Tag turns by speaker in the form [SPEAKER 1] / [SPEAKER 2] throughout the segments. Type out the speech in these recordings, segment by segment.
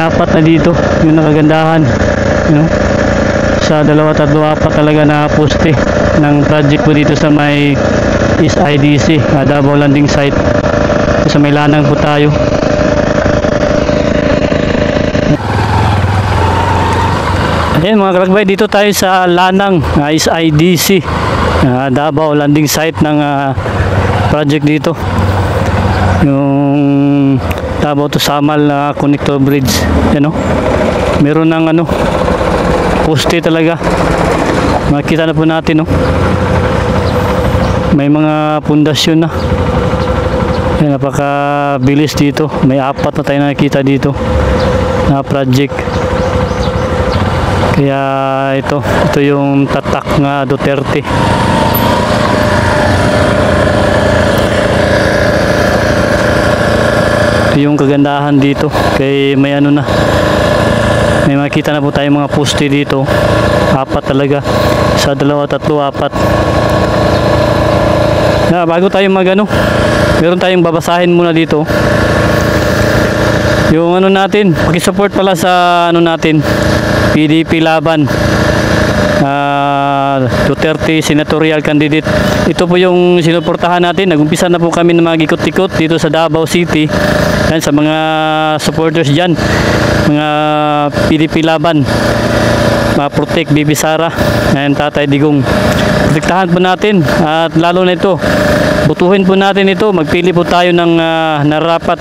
[SPEAKER 1] apat na dito. Yung nakagandahan. You know? Sa dalawa, tatlo, apat talaga na poste ng project po dito sa may East IDC, Davao Landing Site. Sa may lanang po tayo. Ayan mga kalakbay, dito tayo sa lanang East IDC, Davao Landing Site ng project dito. Yung Davao to Samal na connector bridge. Yan, meron ng poste talaga. Makita na po natin, may mga pundasyon na. Yan, napakabilis dito. May apat na tayo nakikita dito na project. Kaya ito yung tatak nga Duterte. Ito yung kagandahan dito. Kay may may makita na po tayong mga poste dito. Apat talaga. Sa dalawa, tatlo, apat. Bago tayo meron tayong babasahin muna dito. Yung natin, paki-support pala sa natin, PDP Laban, Duterte Senatorial Candidate. Ito po yung sinuportahan natin. Nagumpisa na po kami na mag-ikot-ikot dito sa Davao City. Yan, sa mga supporters dyan, mga PDP Laban, Protect Bibi Sara and Tatay Digong. Protektahan po natin, at lalo na ito, butuhin po natin ito. Magpili po tayo ng narapat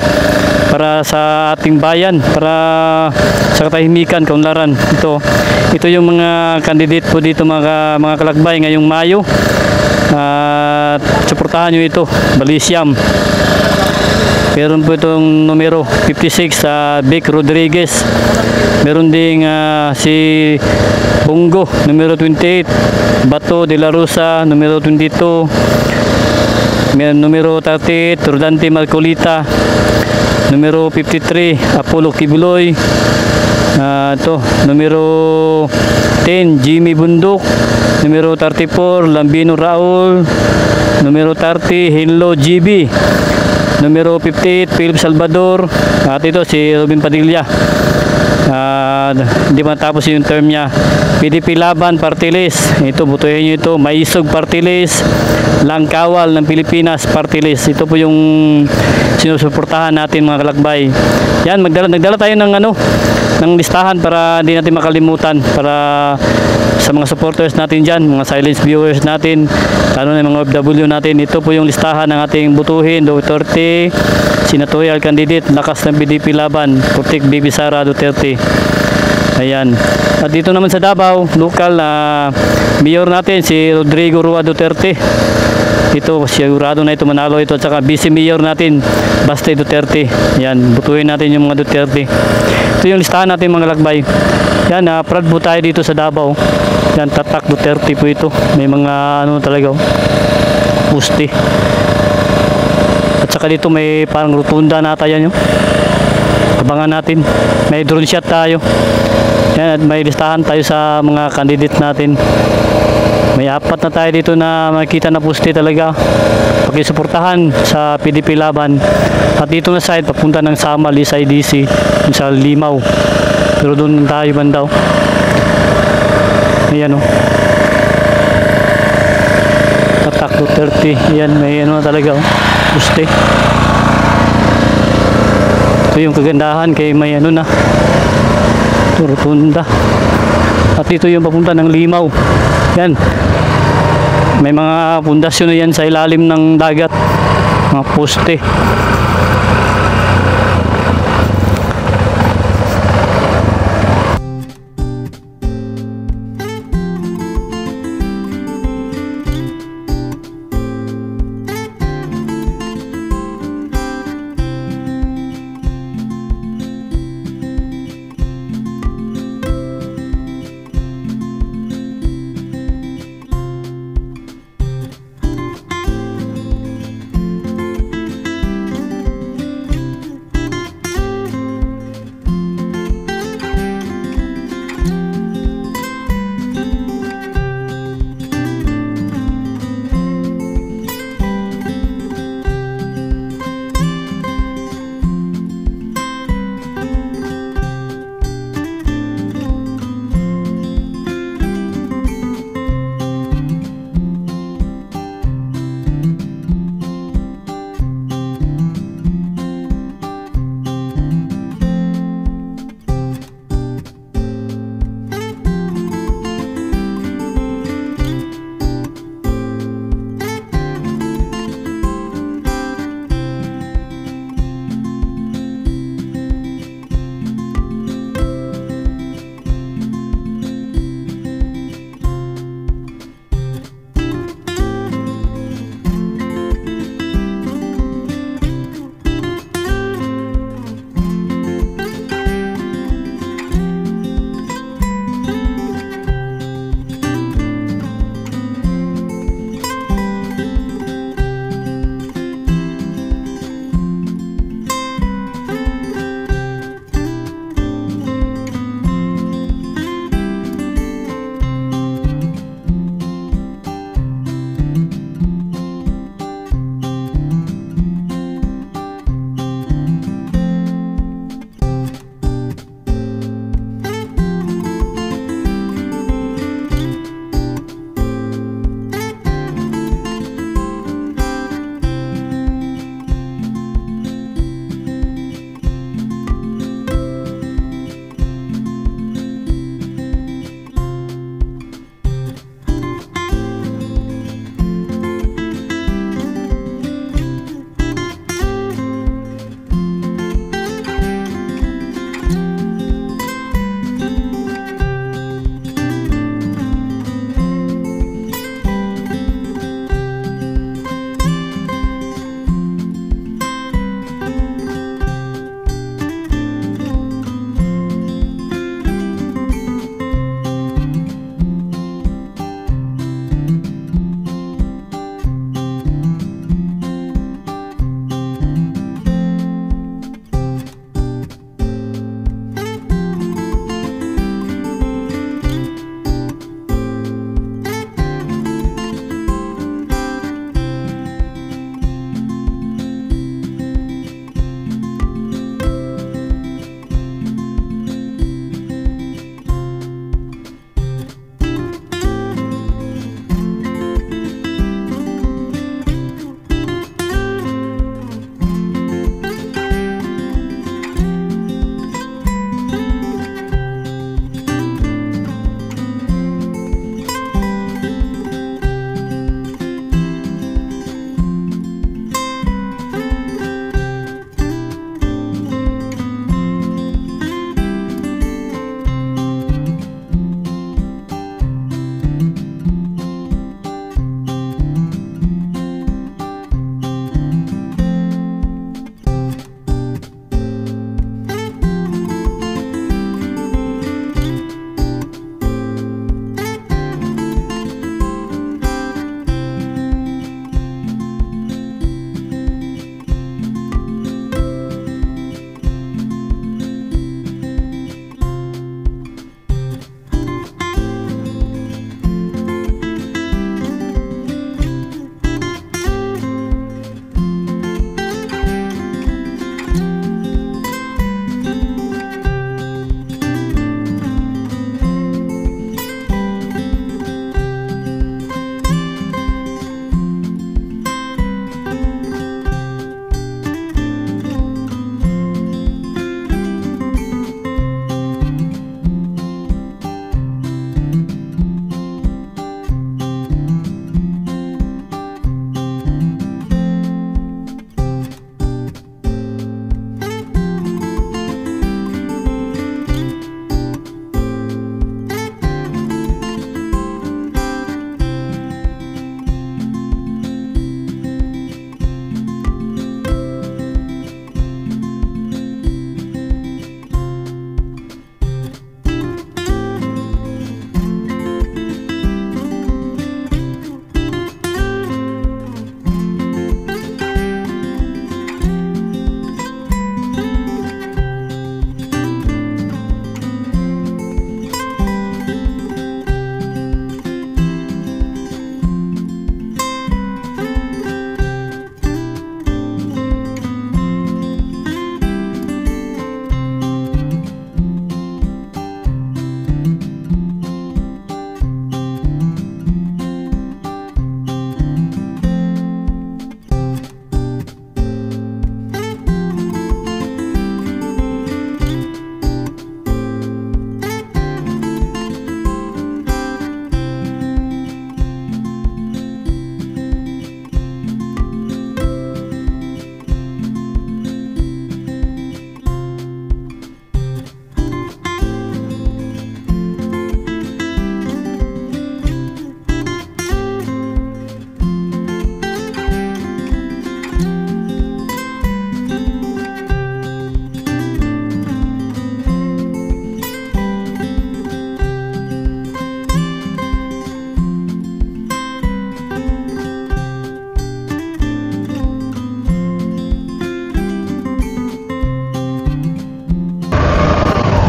[SPEAKER 1] para sa ating bayan, para sa katahimikan, kaunlaran. Ito yung mga candidate po dito, mga kalakbay, ngayong Mayo. At suportahan nyo ito, Balisiam. Meron po itong numero 56 sa Vic Rodriguez. Meron ding si Bungo, numero 28. Bato de la Rosa, numero 22. Numero 38, Rodante Marcolita. Numero 53, Apollo Kibuloy. Numero 10, Jimmy Bundok. Numero 34, Lambino Raul. Numero 30, Hinlo GB. Numero 58, Philip Salvador. At ito si Robin Padilla. Hindi matapos yung term niya. PDP Laban, Party List. Ito, butuhin nyo ito. Maisog Party List. Langkawal ng Pilipinas, Party List. Ito po yung sinusuportahan natin, mga kalakbay. Yan, nagdala tayo ng listahan para hindi natin makalimutan, para sa mga supporters natin dyan, mga silent viewers natin, lalo na mga OFW natin. Ito po yung listahan ng ating butuhin. Duterte Senatorial Candidate, lakas ng PDP Laban, Protect Bibi Sara Duterte. Ayan. At dito naman sa Davao, local mayor natin si Rodrigo Rua Duterte. Ito, sigurado na ito manalo ito. At saka vice mayor natin, Baste Duterte. Ayan, butuhin natin yung mga Duterte. Ito yung listahan natin, mga lakbay. Yan, proud po tayo dito sa Davao. Yan, tatak Duterte po ito. May mga talaga, puste. At saka dito may parang rotunda nata yan yung. Abangan natin. May drone shot tayo. Yan, at may listahan tayo sa mga candidate natin. May apat na tayo dito na makikita na poste talaga. Pakisuportahan sa PDP Laban. At dito na side, papunta ng Samal, East IDC, sa Limaw. Pero doon tayo bandaw. Ayan, Tatak Duterte. Ayan, may talaga, poste. Ito yung kagandahan kay may na. Ito, rotunda. At ito yung papunta ng Limaw. Yan. May mga pundasyon na yan sa ilalim ng dagat. Mga poste.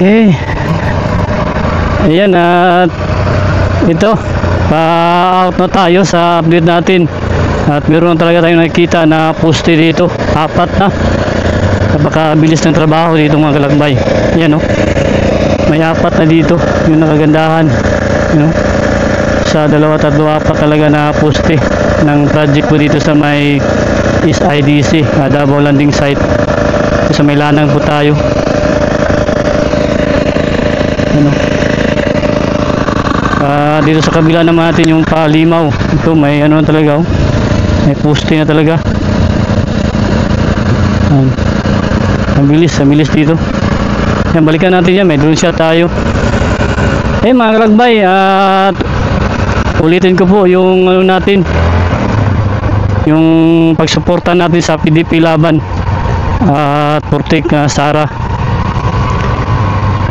[SPEAKER 1] Okay. Ayan, at ito, pa-out na tayo sa update natin. At meron talaga tayong nakikita na poste dito. 4 na. Napakabilis ng trabaho dito mga kalakbay. Ayan, oh. May 4 na dito. Yung nakagandahan. You know? Sa 2, 3, 4 talaga na poste ng project po dito sa may East IDC, Davao Landing Site. Sa may lanang po tayo. Ano? Dito sa kabila naman natin yung Palimaw. Ito may ano talaga, oh. May poste na talaga. Ang bilis dito. Yan, balikan natin yan. May drone shot tayo. Mga kalakbay, at ulitin ko po yung ano natin, yung pagsuporta natin sa PDP Laban at Portik Sara,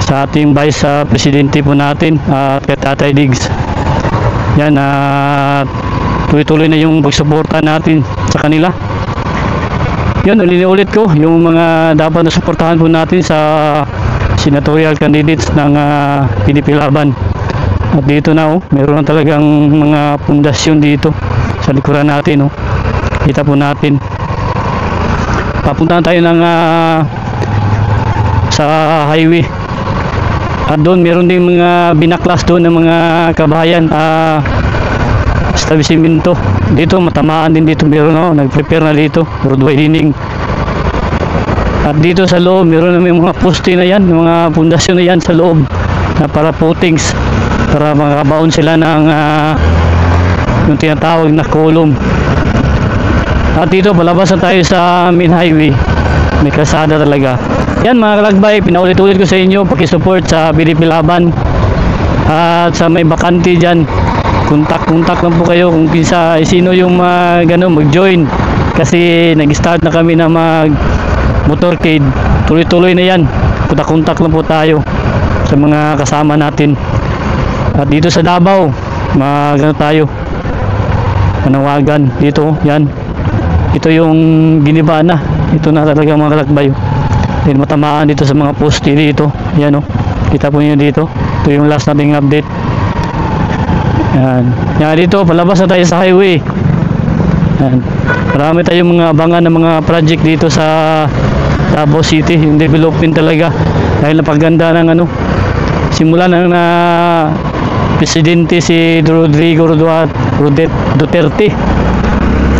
[SPEAKER 1] sa ating Vice Presidente po natin at kay Tatay Diggs. Yan, tuloy-tuloy na yung pagsuporta natin sa kanila. Yan, ulit ko yung mga dapat na suportahan po natin sa senatorial candidates ng PDP Laban. At dito na, meron na talagang mga pundasyon dito sa likuran natin, kita po natin. Papuntahan tayo ng sa highway. At doon meron din mga binaklas doon ng mga kabahayan establishmento. Dito matamaan din, dito meron nag-prepare na dito road widening. At dito sa loob meron na may mga poste na yan, mga pundasyon na yan sa loob na para footings, para makabaon sila ng yung tinatawag na column. At dito palabas na tayo sa main highway, may kalsada talaga. Yan mga kalakbay, pinaulit-ulit ko sa inyo, pakisupport sa PDP Laban. At sa may bakante dyan, kontak lang po kayo kung sino yung mag-join. Kasi nag-start na kami na motorcade. Tuloy-tuloy na yan, kontak lang po tayo sa mga kasama natin. At dito sa Davao, tayo manawagan dito. Yan, ito yung giniba na, ito na talaga mga kalakbay. Then matamaan dito sa mga poste dito. Yan, kita po niyo dito. Ito yung last nating update. Yan dito, palabas na tayo sa highway. Yan, marami tayong mga abangan ng mga project dito sa Davao City. Yung development talaga, dahil napaganda ng simula ng presidente si Rodrigo Duterte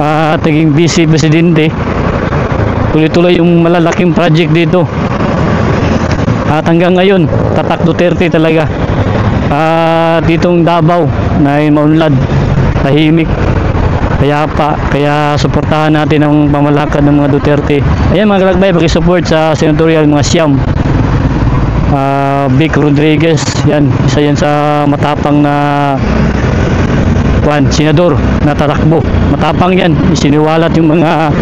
[SPEAKER 1] at naging vice presidente. Tuloy-tuloy yung malalaking project dito. At hanggang ngayon, tatak Duterte talaga. At ditong Davao na maunlad, tahimik, kaya suportahan natin ang pamalakad ng mga Duterte. Ayan mga kalakbay, pakisupport sa senatorial mga Siam. Vic Rodriguez, yan, isa yan sa matapang na senador na tatakbo. Matapang yan, isiniwalat yung mga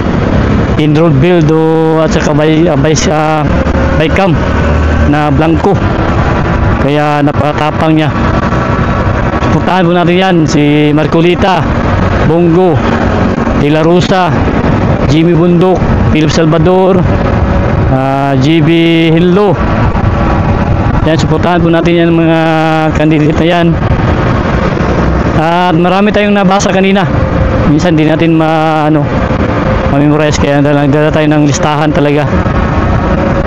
[SPEAKER 1] enrolled bill at saka by cam na blanco, kaya napakatapang niya. Suportahan po natin yan, si Marcolita, Bongo, De La Rosa, Jimmy Bundok, Philip Salvador, GB Hillo. Yan, suportahan po natin yan mga candidate na yan. At marami tayong nabasa kanina, minsan di natin mamemorize, kaya nagdala tayo ng listahan talaga.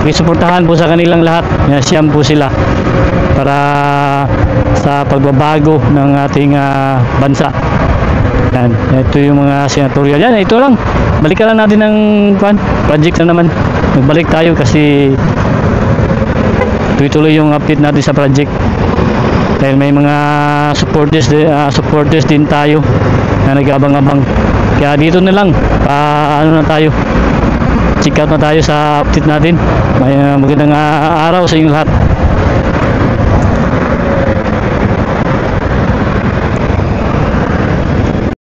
[SPEAKER 1] Suportahan po sa kanilang lahat. Siyam po sila para sa pagbabago ng ating bansa. Yan, ito yung mga senatorial. Yan, ito lang. Balikan lang natin ng project na naman. Magbalik tayo kasi tuloy-tuloy yung update natin sa project. Dahil may mga supporters din tayo na nag-abang-abang. Kaya dito na lang, tayo, check out na tayo sa update natin. May magandang araw sa inyong lahat.